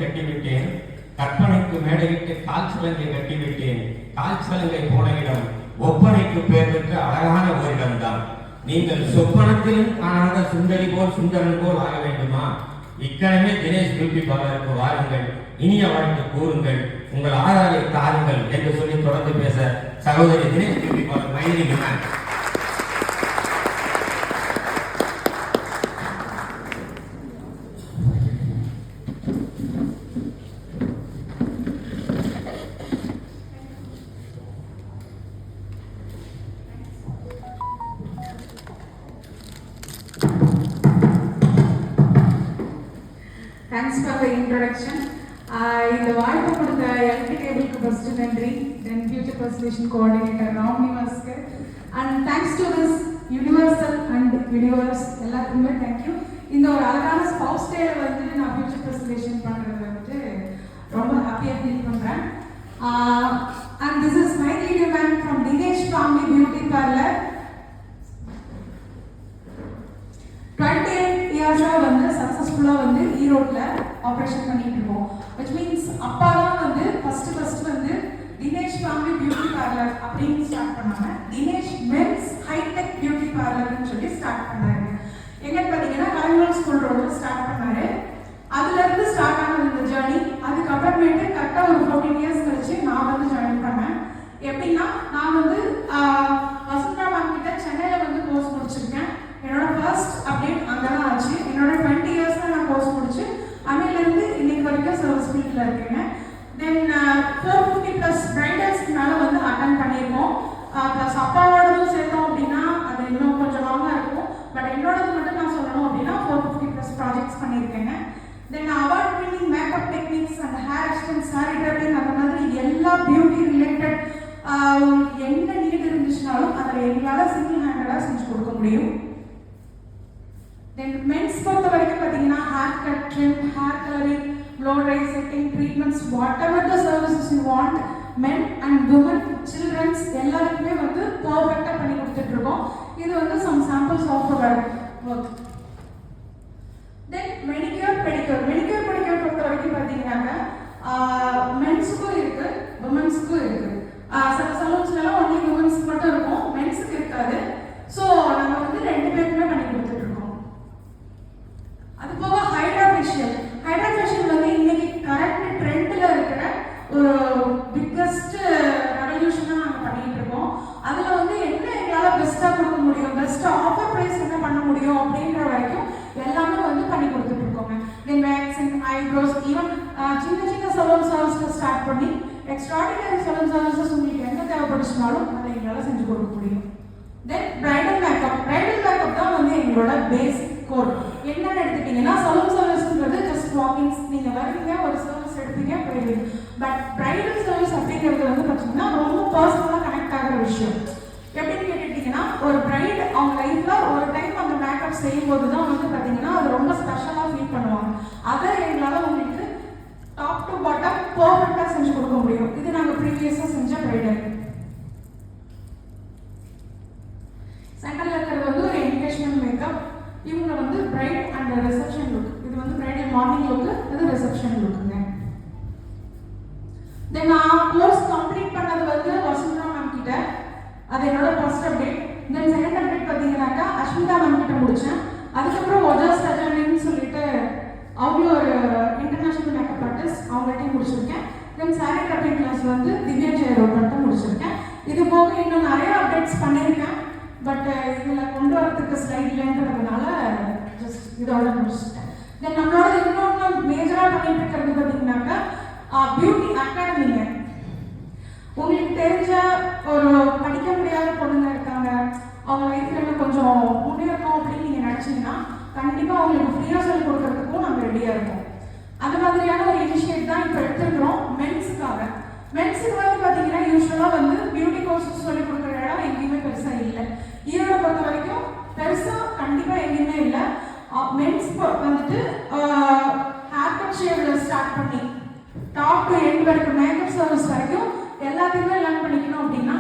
கட்டிவிட்டேன், கற்பனைக்கு மேடையிட்டு கால் சலங்கை கட்டிவிட்டேன். கால் சலங்கை போன இடம் ஒப்பனைக்கு பேர் பெற்ற அழகான ஓரிடம்தான். நீங்கள் சொப்பனத்திலும் காணாத சுந்தரி போல் சுந்தரன் போல் ஆக வேண்டுமா? இக்கணமே தினேஷ் பியூட்டி பார்லருக்கு வாருங்கள், இனிய வாழ்த்து கூறுங்கள், உங்கள் ஆதாரை தாருங்கள் என்று சொல்லி தொடர்ந்து பேச சகோதரி Dinesh beauty parlour Maithri. Thanks for the introduction. இந்த வாய்ப்பு கொடுத்த எல்டி டேபிளுக்கு ஃபர்ஸ்ட் நன்றி, தென் ஃபியூச்சர் பர்சனேஷன் கோஆர்டினேட்டர் ராம்னிவாஸ்க்கு, and thanks to this universal and universe எல்லாத்துக்குமே தேங்க்யூ. இந்த ஒரு அழகான ஸ்பவுஸ் டேல வந்து நான் ஃபியூச்சர் பர்சனேஷன் பண்ணுறது வந்துட்டு ரொம்ப ஹாப்பியாக ஃபீல் பண்ணுறேன். And this is my video man from Dinesh family beauty parlour. 28 இயர்ஸாக வந்து சக்ஸஸ்ஃபுல்லாக வந்து ஈரோட்டில் ஆப்ரேஷன் பண்ணிட்டு இருக்கோம். விச் மீன்ஸ் அப்பா தான் வந்து ஃபர்ஸ்ட் வந்து தினேஷ் ஃபேமிலி பியூட்டி பார்லர் அப்படின்னு ஸ்டார்ட் பண்ணாங்க. தினேஷ் மென்ஸ் ஹைடெக் பியூட்டி பார்லர்னு சொல்லி ஸ்டார்ட் பண்ணாங்க. எங்கன்னு பார்த்தீங்கன்னா கலைஞர் ஸ்கூல் ரோடில் ஸ்டார்ட் பண்ணாரு. அதுலேருந்து ஸ்டார்ட் ஆனது இந்த ஜேர்னி. அதுக்கப்புறமேட்டு கரெக்டாக ஒரு 14 இயர்ஸ் கழிச்சு நான் வந்து ஜாயின் பண்ணேன். எப்படின்னா நான் வந்து வசந்தா மேம் கிட்ட சென்னையில் வந்து கோர்ஸ் முடிச்சிருக்கேன். என்னோட ஃபர்ஸ்ட் அப்டேட் அங்கே தான் ஆச்சு. என்னோட 20 இயர்ஸில் நான் கோர்ஸ் முடிச்சு அன்னையிலேருந்து இன்னைக்கு வரைக்கும் சர்வீஸ் ஃபீல்டில் இருக்கேங்க. தென் 450+ பிரைடல்ஸ்க்கு மேலே வந்து அட்டன் பண்ணியிருக்கோம். ப்ளஸ் அப்பாவோடதும் சேர்த்தோம் அப்படின்னா அது இன்னும் கொஞ்சம் லாங்காக இருக்கும். பட் என்னோடது மட்டும் நான் சொல்லணும் அப்படின்னா 450+ ப்ராஜெக்ட்ஸ் பண்ணியிருக்கேங்க. Then award winning makeup techniques and hair extensions, sari draping, அந்த மாதிரி எல்லா பியூட்டி ரிலேட்டட் என்ன நீட் இருந்துச்சுனாலும் அதை எங்களால் சிங்கிள் ஹேண்டடாக செஞ்சு கொடுக்க முடியும். தென் மென்ஸ் பொறுத்த வரைக்கும் பார்த்தீங்கன்னா hair cut, trim, hair colouring, blow dry, setting, treatments, whatever the services you want, men and women, childrens எல்லாருக்குமே வந்து பர்ஃபெக்டாக பண்ணி கொடுத்துட்டு இருக்கோம். இது வந்து some samples of our work. Then manicure pedicure பொறுத்த வரைக்கும் பார்த்தீங்கன்னாக்க மென்ஸுக்கும் இருக்கு, உமன்ஸுக்கும் இருக்கு. சில சலூன்ஸ்லாம் ஒன்லி உமன்ஸுக்கு மட்டும் இருக்கும், மென்ஸுக்கு இருக்காது. ஸோ நாங்கள் வந்து 2 பேருக்குமே பண்ணி கொடுத்துட்டு இருக்கோம். அது போக ஹைட்ரா ஃபேஷியல் வந்து இன்னைக்கு கரெக்ட் ட்ரெண்டில் இருக்கிற ஒரு பிக்கஸ்ட் ரெவல்யூஷனாக நாங்கள் பண்ணிட்டு இருக்கோம். அதில் வந்து என்ன எங்களால் பெஸ்ட்டாக கொடுக்க முடியும், பெஸ்ட் ஆஃபர் ப்ரைஸ் என்ன பண்ண முடியும் அப்படின்ற வரைக்கும் எல்லாமே வந்து பண்ணி கொடுத்துட்டு இருக்கோங்க. தென் வேக்ஸ் அண்ட் ஐப்ரோஸ், ஈவன் சின்ன சலூன் சர்வீஸில் ஸ்டார்ட் பண்ணி எக்ஸ்ட்ராடினரி சலூன் சர்வீசஸ் உங்களுக்கு என்ன தேவைப்படுச்சுனாலும் அதை எங்களால் செஞ்சு கொடுக்க முடியும். தென் பிரைடல் மேக்கப் தான் வந்து எங்களோட பேசிக் கோட். என்னன்னு எடுத்துட்டீங்கன்னா சலூன் சர்வீஸ்ன்றது ஜஸ்ட் வாக்கிங்ஸ், நீங்கள் வருவீங்க, ஒரு சர்வீஸ் எடுப்பீங்க, போயிடுவீங்க. பட் பிரைடல் சர்வீஸ் அப்படிங்கிறது வந்து பார்த்தீங்கன்னா ரொம்ப பர்சனலாக கனெக்ட் ஆகிற விஷயம். எப்படின்னு கேட்டுட்டீங்கன்னா ஒரு பிரைட் அவங்க லைஃப்பில் ஒரு டைம் அந்த மேக்கப் செய்யும்போது தான் வந்து பார்த்தீங்கன்னா அது ரொம்ப ஸ்பெஷலாக ஃபீல் பண்ணுவாங்க. அதை எங்களால் உங்களுக்கு டாப் டு பாட்டம் பர்ஃபெக்டாக செஞ்சு கொடுக்க முடியும். இது நாங்கள் ப்ரீவியஸாக செஞ்ச பிரைடல். சென்டரில் இருக்கிறது வந்து ஒரு என்கேஜ்மெண்ட் மேக்கப். இவங்க வந்து பிரைட் அண்ட் ரிசப்ஷன் லுக். இது வந்து பிரைடல் மார்னிங் லுக்கு, இது ரிசப்ஷன் லுக்குங்க. தென் நான் கோர்ஸ் கம்ப்ளீட் பண்ணது வந்து வசுந்தரா மேம் கிட்ட, அது என்னோட first update. Then second update பார்த்தீங்கன்னாக்கா அஸ்மிதா மேம் கிட்ட முடித்தேன். அதுக்கப்புறம் ஒஜாஸ் ரஜானின்னு சொல்லிட்டு அவங்களும் ஒரு இன்டர்நேஷனல் மேக்கப் ஆர்டிஸ்ட், அவங்கள்ட்டையும் முடிச்சிருக்கேன். தென் சாரி ட்ரெப்பிங் கிளாஸ் வந்து திவ்யா ஜெயரோட்டம் முடிச்சிருக்கேன். இது போக இன்னும் நிறைய அப்டேட்ஸ் பண்ணியிருக்கேன். பட் இதில் கொண்டு வரதுக்கு ஸ்லைட் இல்லைன்றதுனால ஜஸ்ட் இதோட முடிச்சுட்டேன். தென் நம்மளோட இன்னொன்று மேஜராக பண்ணிட்டு இருக்கிறது பார்த்தீங்கன்னாக்கா பியூட்டி அகாடமிங்க. உங்களுக்கு தெரிஞ்ச ஒரு படிக்க முடியாத பொண்ணுங்க இருக்காங்க, அவங்க லைஃப்பில் கொஞ்சம் முன்னேறணும் அப்படின்னு நீங்கள் நினச்சிங்கன்னா கண்டிப்பாக அவங்களுக்கு ஃப்ரீயாக சொல்லிக் கொடுக்கறதுக்கும் நாங்கள் ரெடியாக இருக்கோம். அந்த மாதிரியான ஒரு இனிஷியேட் தான் இப்போ எடுத்துருக்கிறோம் மென்ஸுக்காக. மென்ஸுக்கு வந்து பார்த்தீங்கன்னா யூஸ்வலாக வந்து பியூட்டி கோர்ஸஸ் சொல்லிக் கொடுக்குற இடம் எங்கேயுமே பெருசாக இல்லை. ஈரோட பொறுத்த வரைக்கும் பெருசாக கண்டிப்பாக எங்கேயுமே இல்லை. மென்ஸ் வந்துட்டு ஹேர் கட் ஷேவில் ஸ்டார்ட் பண்ணி டாப் டு எண்ட் வரைக்கும் மேக்கப் சர்வீஸ் வரைக்கும் எல்லாத்தையுமே லேர்ன் பண்ணிக்கணும் அப்படின்னா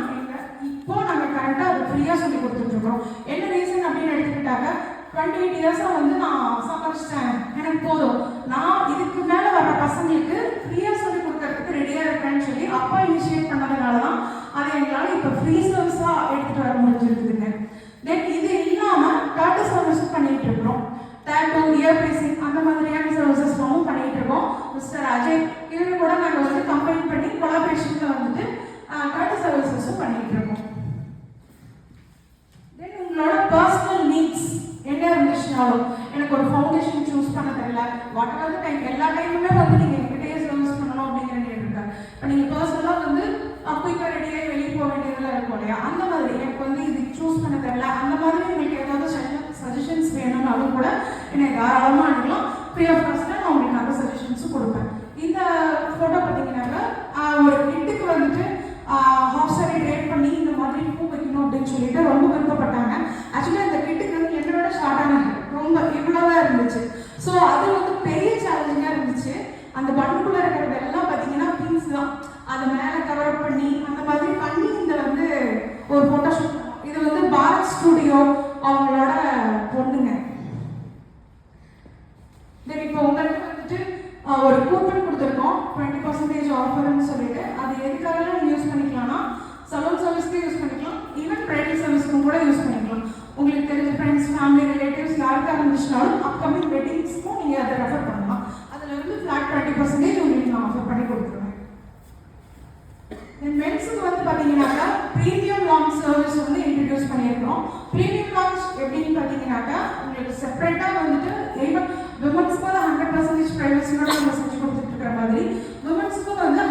இப்போ நாங்கள் கரெக்டாக அதை ஃப்ரீயாக சொல்லி கொடுத்துட்ருக்கோம். என்ன ரீசன் அப்படின்னு எடுத்துக்கிட்டாக்க 28 இயர்ஸாக வந்து நான் சம்பாதிச்சிட்டேன், எனக்கு போதும், நான் இதுக்கு மேலே வர பசங்களுக்கு ஃப்ரீயாக சொல்லி கொடுக்கறதுக்கு ரெடியாக இருக்கிறேன்னு சொல்லி அப்பா இனிஷியேட் பண்ணதுனால தான் அதை எங்களால் இப்போ ஃப்ரீ சர்வீஸாக எடுத்துகிட்டு வர முடிஞ்சிருக்குதுங்க. தென் இது இல்லாமல் டாட்டா சர்வீஸும் பண்ணிகிட்டு இருக்கிறோம். டேட்டோ, இயர் பேசிங் அந்த மாதிரியான சர்வீசஸ்லாம் பண்ணிகிட்டு இருக்கோம். மிஸ்டர் அஜய் இவரு கூட நாங்கள் வந்து கம்பைன் பண்ணி கொலாபரேஷனில் வந்துட்டு டாட்டா சர்வீசஸும் பண்ணிகிட்டு இருக்கோம். தென் உங்களோட பர்சனல் நீட்ஸ் என்ன இருந்துச்சுனாலும், எனக்கு ஒரு ஃபவுண்டேஷன் சூஸ் பண்ண தெரியல, வாட் எவர் டைம், எல்லா டைமுமே வந்து நீங்கள் எங்கிட்டே சர்வீஸ் பண்ணணும் அப்படிங்கிற நீட் இருக்காது. இப்போ நீங்கள் பர்சனலாக வந்து குயிக்காக ரெடியாகி வெளியே போக வேண்டியதெல்லாம் இருக்கும் இல்லையா, அந்த மாதிரி எனக்கு வந்து இது சூஸ் பண்ண தெரியல, அந்த மாதிரி உங்களுக்கு ஏதாவது சஜஷன்ஸ் வேணும்னாலும் கூட என்னை தாராளமாக அனுப்பலாம். ஃப்ரீ ஆஃப் காஸ்ட்டில் நான் உங்களுக்கு அந்த சஜஷன்ஸும் கொடுப்பேன். இந்த ஃபோட்டோ பார்த்தீங்கன்னாக்கா ஒரு கிட்டுக்கு வந்துட்டு ஹாஃப் சாரி ரேட் பண்ணி இந்த மாதிரி பூ வைக்கணும் அப்படின்னு சொல்லிட்டு ரொம்ப விருப்பப்பட்டாங்க. ஆக்சுவலி அந்த கிட்டுக்கு வந்து என்னோட ஷார்ட்டான ரொம்ப இவ்வளோதான் இருந்துச்சு. ஸோ அது வந்து பெரிய சேலஞ்சிங்காக இருந்துச்சு. அந்த பண்புக்குள்ளே இருக்கிறது எல்லாம் பார்த்தீங்கன்னா பிங்ஸ் தான், அதை மேலே கவர் பண்ணி அந்த மாதிரி பண்ணி இந்த வந்து ஒரு ஃபோட்டோ ஷூட். இது வந்து பாரத் ஸ்டுடியோ அவங்களோட பொண்ணுங்க. தென் இப்போ உங்களுக்கு வந்துட்டு ஒரு கூப்பன் கொடுத்துருக்கோம் 20% ஆஃபர்னு சொல்லிட்டு. அது எதுக்காக யூஸ் பண்ணிக்கலாம்னா சலூன் சர்வீஸ்க்கு யூஸ் பண்ணிக்கலாம், ஈவன் பிரைடல் சர்வீஸ்க்கும் கூட யூஸ் பண்ணிக்கலாம். உங்களுக்கு தெரிஞ்ச ஃப்ரெண்ட்ஸ், ஃபேமிலி, ரிலேட்டிவ்ஸ் யாருக்காக இருந்துச்சுனாலும் அப்கமிங் வெட்டிங்ஸ்க்கும் நீங்கள் அதை ரெஃபர் பண்ணலாம். அதில் வந்து ஃப்ளாட் 20% உங்களுக்கு நான் ஆஃபர் பண்ணி கொடுத்துருவேன். தென் மென்ஸுக்கு வந்து பார்த்தீங்கன்னாக்கா ப்ரீமியம் லான்ச் சர்வீஸ் வந்து இன்ட்ரடியூஸ் பண்ணியிருக்கிறோம். ப்ரீமியம் லான்ச் எப்படின்னு பார்த்தீங்கன்னாக்கா உங்களுக்கு செப்பரேட்டாக வந்துட்டு ஈவன் விமன்ஸ்க்கு வந்து 100% ப்ரைவசியோட நம்ம செஞ்சு கொடுத்துட்டு இருக்கிற மாதிரி, விமன்ஸுக்கும் வந்து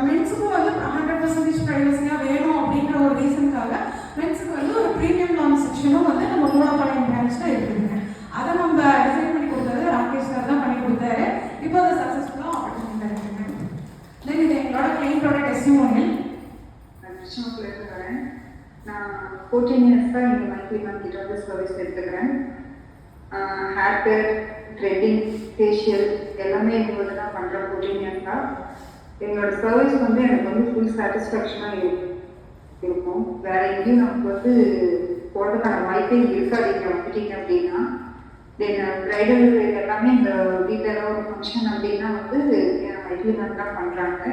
மென்ஸுக்கும் வந்து 100% ப்ரைவசியாக வேணும் அப்படின்ற ஒரு ரீசனுக்காக மென்ஸுக்கு வந்து ஒரு ப்ரீமியம் லான்ச் செக்ஷனும் வந்து நம்ம மூலப்பாளையம் பிரான்ச்சில் இருக்குதுங்க. அதை நம்ம டிசைன் பண்ணி கொடுத்தது ராகேஷ் சார் தான் பண்ணி கொடுத்தாரு. இப்போ அதை சக்ஸஸ்ஃபுல்லாக ஆப்ரேட் பண்ணிருக்காங்க. தென் இது எங்களோட கிளைண்டோட டெஸ்டிமோனியல். கிருஷ்ணகிரிலேருந்து வரேன். நான் 14 இயர்ஸாக இங்கே மைக்லி மேம் கிட்ட வந்து சர்வீஸ் எடுத்துக்கிறேன். ஹேர் கேர், த்ரெட்டிங், ஃபேஷியல் எல்லாமே எங்களோட தான் பண்ணுறேன் 14 இயர்ஸாக. எங்களோட சர்வீஸ் வந்து எனக்கு வந்து ஃபுல் சாட்டிஸ்ஃபேக்ஷனாக இருக்கும். வேறு எங்கேயும் நமக்கு வந்து போகிறதுக்கான வாய்ப்பே இருக்காது. இங்கே வந்துட்டீங்க அப்படின்னா தென் ப்ரைடல் எல்லாமே இந்த வீட்டில் ஏதாவது ஒரு ஃபங்க்ஷன் அப்படின்னா வந்து மைக்லி மேம் தான் பண்ணுறாங்க.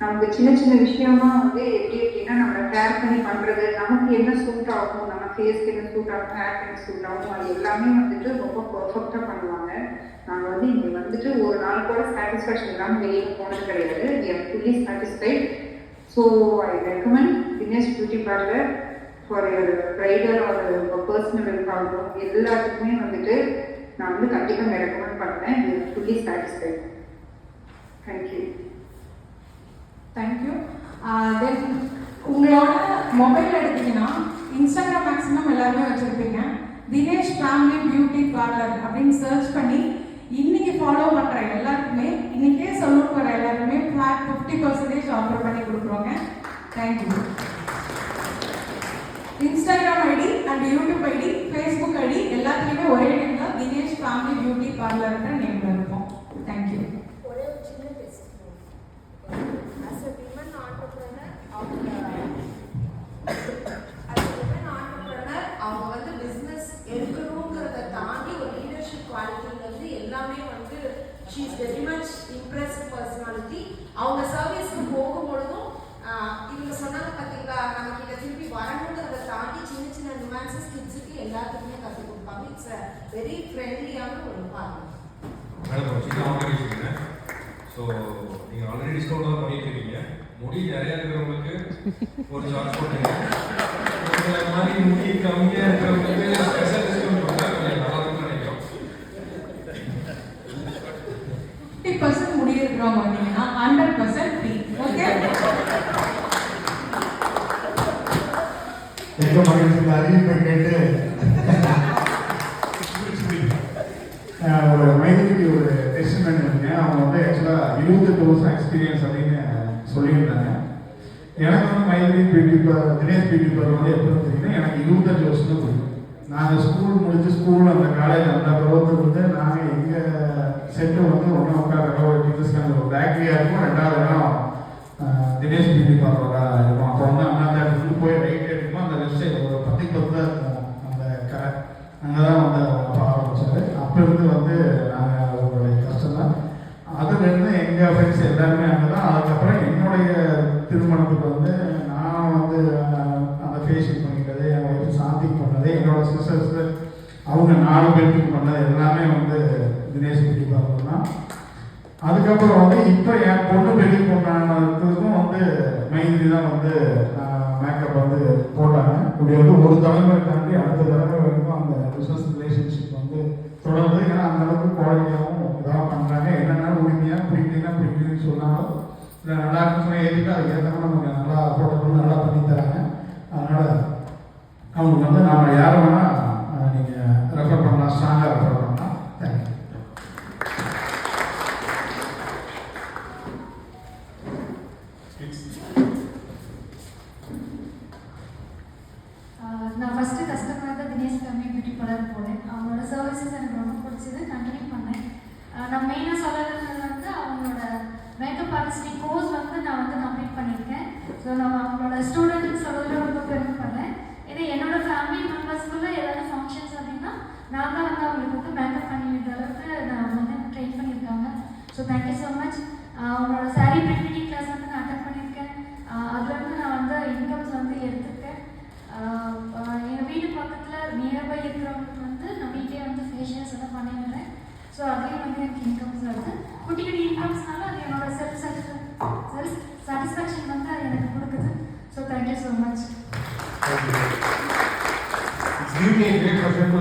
நமக்கு சின்ன சின்ன விஷயமா வந்து எப்படி எப்படின்னா நம்ம கேர் பண்ணி பண்ணுறது, நமக்கு என்ன சூட் ஆகும், நம்ம ஃபேஸ்க்கு என்ன சூட் ஆகும், ஹேர்க்கு என்ன சூட் ஆகும், அது எல்லாமே வந்துட்டு ரொம்ப பர்ஃபெக்டாக பண்ணுவாங்க. நாங்கள் வந்து இங்கே வந்துட்டு ஒரு நாள் கூட சாட்டிஸ்ஃபேக்ஷன் இல்லாமல் வெளியே போனது கிடையாது. We are fully satisfied. So I recommend Dinesh beauty parlour for bridal ஒரு பர்சனல் இருக்காகும் எல்லாத்துக்குமே வந்துட்டு நான் வந்து கண்டிப்பாக ரெக்கமெண்ட் பண்ணுறேன். We are fully satisfied. Thank you. Thank you. Then உங்களோட மொபைல் எடுத்தீங்கன்னா இன்ஸ்டாகிராம் மேக்ஸிமம் எல்லாருமே வச்சுருப்பீங்க. தினேஷ் ஃபேமிலி பியூட்டி பார்லர் அப்படின்னு சர்ச் பண்ணி இன்னைக்கு ஃபாலோ பண்ணுற எல்லாருக்குமே, இன்னைக்கே சலூன் வர எல்லாருக்குமே ஃப்ளாட் 50% ஆஃபர் பண்ணி கொடுக்குறோங்க. Thank you. Instagram ID and YouTube ID, Facebook ID எல்லாத்துலேயுமே ஒரே நேம் தான், தினேஷ் ஃபேமிலி பியூட்டி பார்லர்ன்ற நேமில் இருக்கும். தேங்க்யூ. ஒரே ஒரு சின்ன test. As a women entrepreneur அவங்க வந்து பிஸ்னஸ் எடுக்கணுங்கிறத தாண்டி ஒரு லீடர்ஷிப் குவாலிட்டிங்கிறது எல்லாமே வந்து she is very much impressed personality. அவங்க சர்வீஸ்க்கு போகும்பொழுதும் இவங்க சொன்னாங்க பார்த்தீங்களா, நம்ம கிட்ட திருப்பி வரணுங்கிறத தாண்டி சின்ன சின்ன நியூவான்சஸ் கிட்ஸுக்கு எல்லாத்துக்குமே கற்றுக் கொடுப்பாங்க. இட்ஸ் அ வெரி ஃப்ரெண்ட்லியான ஒரு பார்ட்னர். மேடம் ஒரு சின்ன ஆர்கனைசேஷன். ஸோ நீங்கள் ஆல்ரெடி டிஸ்கவுண்ட் தான் பண்ணிட்டு இருக்கீங்க. முடி நிறையா இருக்கிறவங்களுக்கு ஒரு சார்ஜ் போட்டுங்க. இந்த மாதிரி முடி கம்மியாக இருக்கிறவங்களுக்கு ஸ்பெஷல் டிஸ்கவுண்ட் கொடுத்தா கொஞ்சம் நல்லா இருக்கும்னு நினைக்கிறோம். 50% முடி இருக்கிறவங்க வந்தீங்கன்னா 100% ஃப்ரீ. ஓகே. எங்க மகனுக்கு அறிவிப்பை கேட்டு ஒரு மைதிலிக்கு ஒரு டெஸ்ட்மெண்ட் இருந்தேன். அவங்க வந்து ஆக்சுவலாக 28 வருஷம் எக்ஸ்பீரியன்ஸ் அப்படின்னு சொல்லியிருந்தாங்க. எனக்கு வந்து Mythili beauty parlour, Dinesh beauty parlour வந்து எப்படி பார்த்தீங்கன்னா எனக்கு 25 வருஷம் தான் கொடுக்கும். நாங்கள் ஸ்கூல் முடிச்சு ஸ்கூல் அந்த காலேஜ் அந்த பருவத்துக்கு வந்து நாங்கள் எங்கள் செட்டு வந்து ஒன்றா உட்கார டீச்சர்ஸ்க்கு ஒரு பேக்கரியாக இருக்கும். ரெண்டாவது இடம் தினேஷ் பியூட்டி பார்லராக இருக்கும். அப்போ வந்து அண்ணா தேட்டருக்கு போய் ரைட் எடுக்கும்போது அந்த லெஃப்ட் சைடு ஒரு 10 தான் இருக்கும் அந்த கடை. அங்கே தான் வந்து எங்கள் ஃப்ரெண்ட்ஸ் எல்லாருமே அங்கே தான். அதுக்கப்புறம் என்னுடைய திருமணத்துக்கு வந்து நான் வந்து அந்த ஃபேஷியல் பண்ணிக்கிறது, என் ஒய்ஃப் சாந்திக்கு பண்ணது, என்னோட சிஸ்டர்ஸ் அவங்க 4 பேருக்கு பண்ணது எல்லாமே வந்து தினேஷ் பியூட்டி பார்லர் தான். அதுக்கப்புறம் வந்து இப்போ என் பொண்ணு பெரிய பொண்ணானதுக்கும் வந்து மைதிரி தான் வந்து மேக்கப் வந்து போட்டாங்க. இப்படி வந்து ஒரு தலைமுறை தாண்டி அடுத்த தலைமுறை வரைக்கும் அந்த பிஸ்னஸ் ரிலேஷன்ஷிப் வந்து தொடர்ந்து. ஏன்னா அந்த அளவுக்கு குவாலிட்டியாகவும் இதாக பண்ணுறாங்க. என்னென்ன உரிமையாக பிடிக்கலன்னா பிடிக்கலன்னு சொன்னாலும் இல்லை நல்லா இருக்குன்னு ஏற்றிட்டு அதுக்கேற்ற மாதிரி நமக்கு நல்லா போட்டோம் நல்லா பண்ணி தராங்க. அதனால் அவங்களுக்கு வந்து நாம் யாரை வேணால் நீங்கள் ரெஃபர் பண்ணலாம், ஸ்ட்ராங்காக ரெஃபர் பண்ணலாம். தேங்க்யூ. நான் ஃபஸ்ட்டு கஸ்டமராக தான் தினேஷ் ஃபேமிலி பியூட்டி பார்லர் போனேன். அவங்களோட சர்வீசஸ் எனக்கு ரொம்ப பிடிச்சது, கண்டினியூ பண்ணேன். நான் மெயினாக சொல்லணுங்கிறது வந்து அவங்களோட மேக்கப் ஆர்டிஸ்டிக் கோர்ஸ் வந்து நான் வந்து கம்ப்ளீட் பண்ணியிருக்கேன். ஸோ நான் அவங்களோட ஸ்டூடெண்ட்டுன்னு சொல்கிறதுல ரொம்ப பெருமைப்படுறேன். ஏன்னா என்னோட ஃபேமிலி மெம்பர்ஸ்க்குள்ளே ஏதாவது ஃபங்க்ஷன்ஸ் அப்படின்னா நான் தான் வந்து அவங்களுக்கு வந்து மேக்கப் பண்ணி விடுற அளவுக்கு நான் வந்து ட்ரெயின் பண்ணியிருக்காங்க. So thank you so much. அவங்களோட சாரீ பிரிண்டிங் கிளாஸ் வந்து நான் அட்டன் பண்ணியிருக்கேன். அதுலேருந்து நான் வந்து இன்கம்ஸ் வந்து எடுத்துருக்கேன். எங்கள் வீடு பக்கத்தில் நியர்பை இருக்கிறவங்களுக்கு வந்து நான் வீட்லேயே வந்து ஃபேஷியல்ஸ் எல்லாம் பண்ணிடுறேன். ஸோ அதுலேயும் வந்து எனக்கு இன்கம்ஸ் வருது. குட்டி குட்டி இன்கம்ஸ்னால அது என்னோட செல்ஃப் சாட்டிஸ்ஃபேக்ஷன் வந்து அது எனக்கு கொடுக்குது. So thank you so much. It's really a great pleasure to